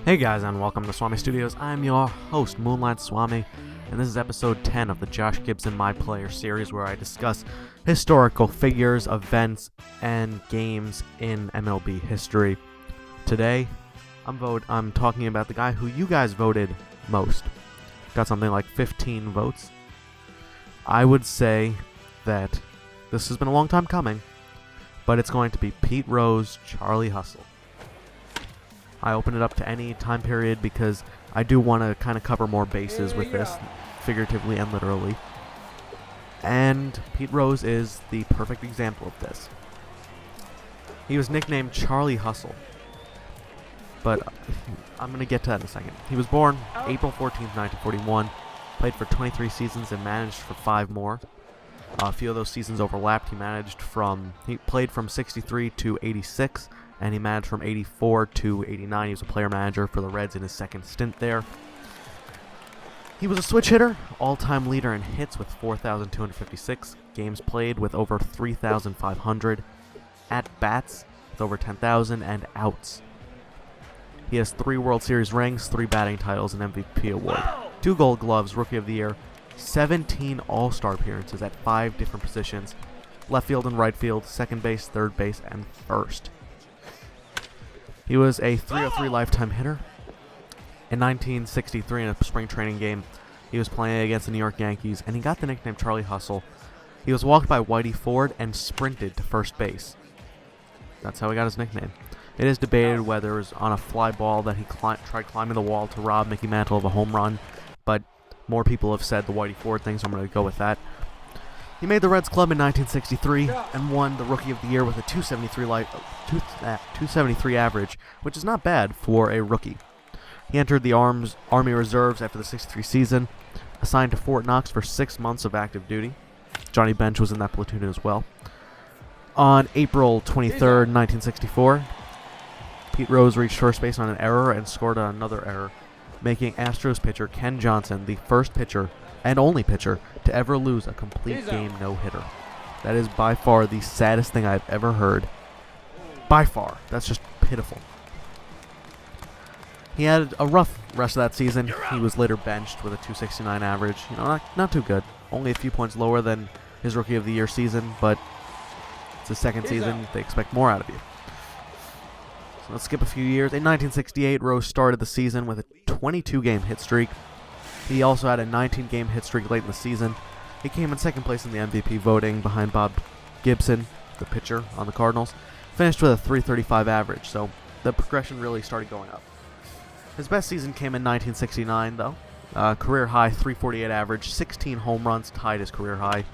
Hey guys, and welcome to Swami Studios. I'm your host, Moonlight Swami, and this is episode 10 of the Josh Gibson My Player series, where I discuss historical figures, events, and games in MLB history. Today, I'm talking about the guy who you guys voted most. Got something like 15 votes. I would say that this has been a long time coming, but it's going to be Pete Rose, Charlie Hustle. I open it up to any time period because I do want to kind of cover more bases with this, figuratively and literally. And Pete Rose is the perfect example of this. He was nicknamed Charlie Hustle, but I'm going to get to that in a second. He was born April 14th, 1941, played for 23 seasons and managed for 5 more. A few of those seasons overlapped. He played from 63 to 86, and he managed from 84 to 89. He was a player manager for the Reds in his second stint there. He was a switch hitter, all-time leader in hits with 4,256, games played with over 3,500, at-bats with over 10,000, and outs. He has 3 World Series rings, 3 batting titles, an MVP award, 2 Gold Gloves, Rookie of the Year, 17 All-Star appearances at 5 different positions, left field and right field, second base, third base, and first. He was a .303 lifetime hitter. In 1963, in a spring training game, he was playing against the New York Yankees, and he got the nickname Charlie Hustle. He was walked by Whitey Ford and sprinted to first base. That's how he got his nickname. It is debated whether it was on a fly ball that he tried climbing the wall to rob Mickey Mantle of a home run, but more people have said the Whitey Ford thing, so I'm going to go with that. He made the Reds club in 1963 and won the Rookie of the Year with a 273 average, which is not bad for a rookie. He entered the Army Reserves after the 63 season, assigned to Fort Knox for 6 months of active duty. Johnny Bench was in that platoon as well. On April 23rd, 1964, Pete Rose reached first base on an error and scored on another error, making Astros pitcher Ken Johnson the first pitcher and only pitcher to ever lose a complete game no-hitter. That is by far the saddest thing I've ever heard. By far. That's just pitiful. He had a rough rest of that season. He was later benched with a .269 average. Not too good. Only a few points lower than his Rookie of the Year season, but it's his second season. They expect more out of you. So let's skip a few years. In 1968, Rose started the season with a 22-game hit streak. He also had a 19-game hit streak late in the season. He came in second place in the MVP voting behind Bob Gibson, the pitcher on the Cardinals. Finished with a .335 average, so the progression really started going up. His best season came in 1969, though. Career high .348 average, 16 home runs, tied his career high.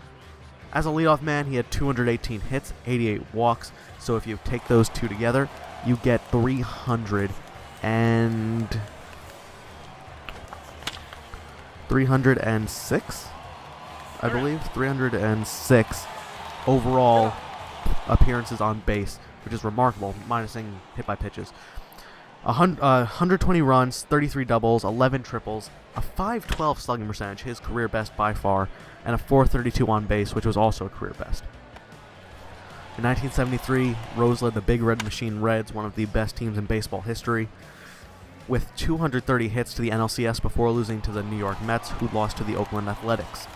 As a leadoff man, he had 218 hits, 88 walks, so if you take those two together, you get 306 overall appearances on base, which is remarkable, minusing hit by pitches. 120 runs, 33 doubles, 11 triples, a .512 slugging percentage, his career best by far, and a .432 on base, which was also a career best. In 1973, Rose led the Big Red Machine Reds, one of the best teams in baseball history, with 230 hits to the NLCS before losing to the New York Mets, who lost to the Oakland Athletics.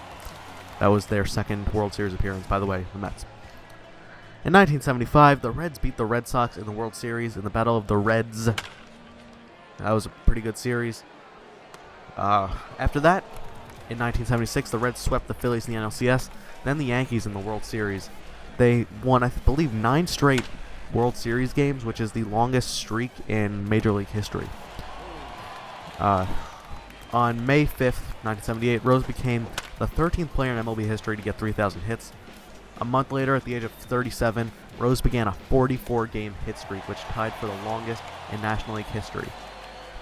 That was their second World Series appearance, by the way, the Mets. In 1975, the Reds beat the Red Sox in the World Series in the Battle of the Reds. That was a pretty good series. After that, in 1976, the Reds swept the Phillies in the NLCS, then the Yankees in the World Series. They won, I believe, 9 straight World Series games, which is the longest streak in Major League history. On May 5th, 1978, Rose became the 13th player in MLB history to get 3,000 hits. A month later, at the age of 37, Rose began a 44-game hit streak, which tied for the longest in National League history.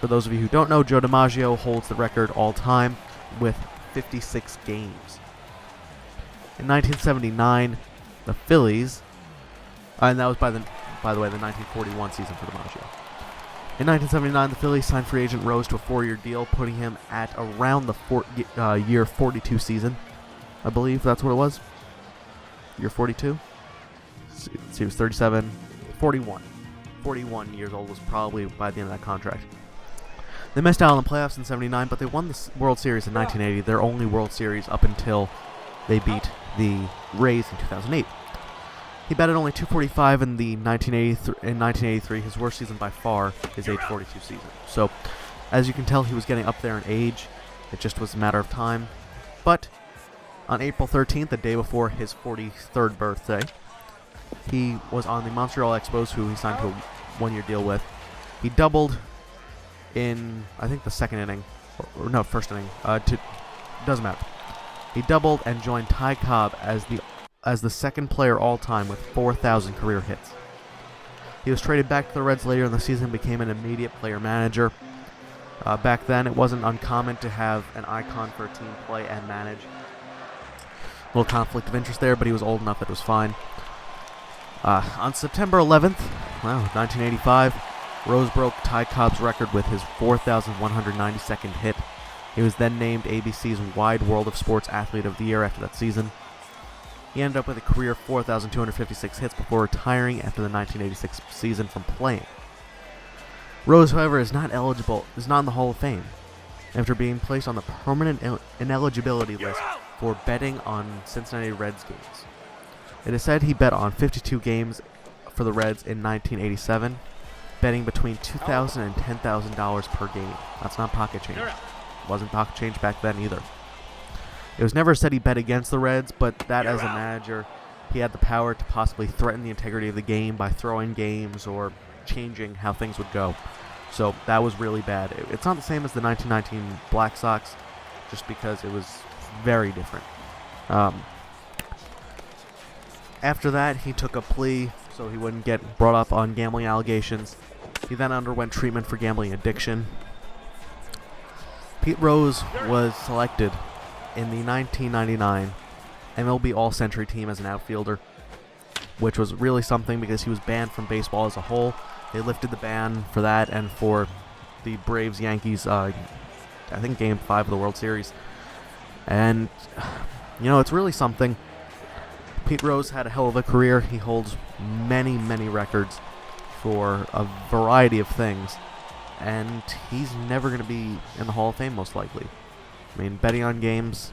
For those of you who don't know, Joe DiMaggio holds the record all-time with 56 games. In 1979, the Phillies, and that was by the way, the 1941 season for DiMaggio. In 1979, the Phillies signed free agent Rose to a 4-year deal, putting him at around the year 42 season. I believe that's what it was. Year 42? He was 37, 41. 41 years old was probably by the end of that contract. They missed out on the playoffs in 79, but they won the World Series in 1980, their only World Series up until they beat the Rays in 2008. He batted only .245 in 1983, his worst season by far, his age 42 season. So, as you can tell, he was getting up there in age. It just was a matter of time. But on April 13th, the day before his 43rd birthday, he was on the Montreal Expos, who he signed to a one-year deal with. He doubled in, I think, the second inning, or no, first inning. Doesn't matter. He doubled and joined Ty Cobb as the second player all-time with 4,000 career hits. He was traded back to the Reds later in the season and became an immediate player manager. Back then, it wasn't uncommon to have an icon for a team play and manage. A little conflict of interest there, but he was old enough that it was fine. On September 11th, 1985, Rose broke Ty Cobb's record with his 4,192nd hit. He was then named ABC's Wide World of Sports Athlete of the Year after that season. He ended up with a career 4,256 hits before retiring after the 1986 season from playing. Rose, however, is not in the Hall of Fame, after being placed on the permanent ineligibility list for betting on Cincinnati Reds games. It is said he bet on 52 games for the Reds in 1987, betting between $2,000 and $10,000 per game. That's not pocket change. Wasn't pocket change back then either. It was never said he bet against the Reds, but that as a manager, he had the power to possibly threaten the integrity of the game by throwing games or changing how things would go. So that was really bad. It's not the same as the 1919 Black Sox, just because it was very different. After that, he took a plea so he wouldn't get brought up on gambling allegations. He then underwent treatment for gambling addiction. Pete Rose was selected in the 1999 MLB All-Century team as an outfielder, which was really something because he was banned from baseball as a whole. They lifted the ban for that and for the Braves-Yankees, I think Game 5 of the World Series. And, it's really something. Pete Rose had a hell of a career. He holds many, many records for a variety of things. And he's never going to be in the Hall of Fame, most likely. I mean, betting on games,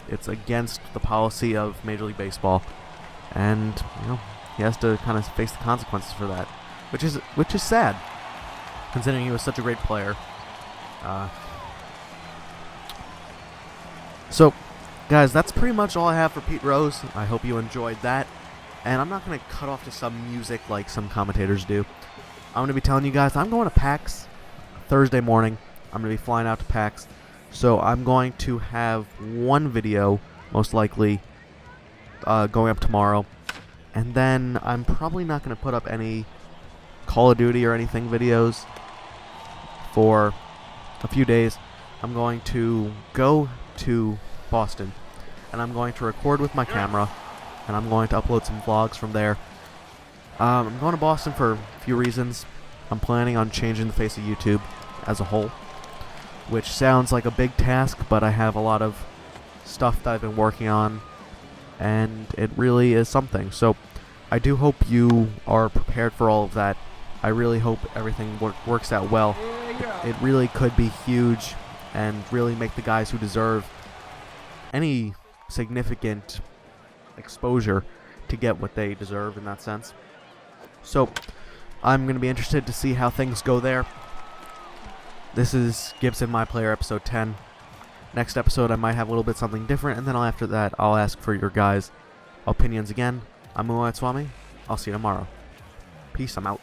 it's against the policy of Major League Baseball. And, he has to kind of face the consequences for that. Which is sad, considering he was such a great player. So, guys, that's pretty much all I have for Pete Rose. I hope you enjoyed that. And I'm not going to cut off to some music like some commentators do. I'm going to be telling you guys I'm going to PAX Thursday morning. I'm going to be flying out to PAX. So I'm going to have one video, most likely, going up tomorrow. And then I'm probably not going to put up any Call of Duty or anything videos for a few days. I'm going to go to Boston, and I'm going to record with my camera, and I'm going to upload some vlogs from there. I'm going to Boston for a few reasons. I'm planning on changing the face of YouTube as a whole, which sounds like a big task, but I have a lot of stuff that I've been working on, and it really is something. So I do hope you are prepared for all of that. I really hope everything works out well. It really could be huge and really make the guys who deserve any significant exposure to get what they deserve in that sense. So I'm going to be interested to see how things go there. This is Gibson My Player episode 10. Next episode I might have a little bit something different, and then after that I'll ask for your guys' opinions again. I'm Moonlight Swami. I'll see you tomorrow. Peace, I'm out.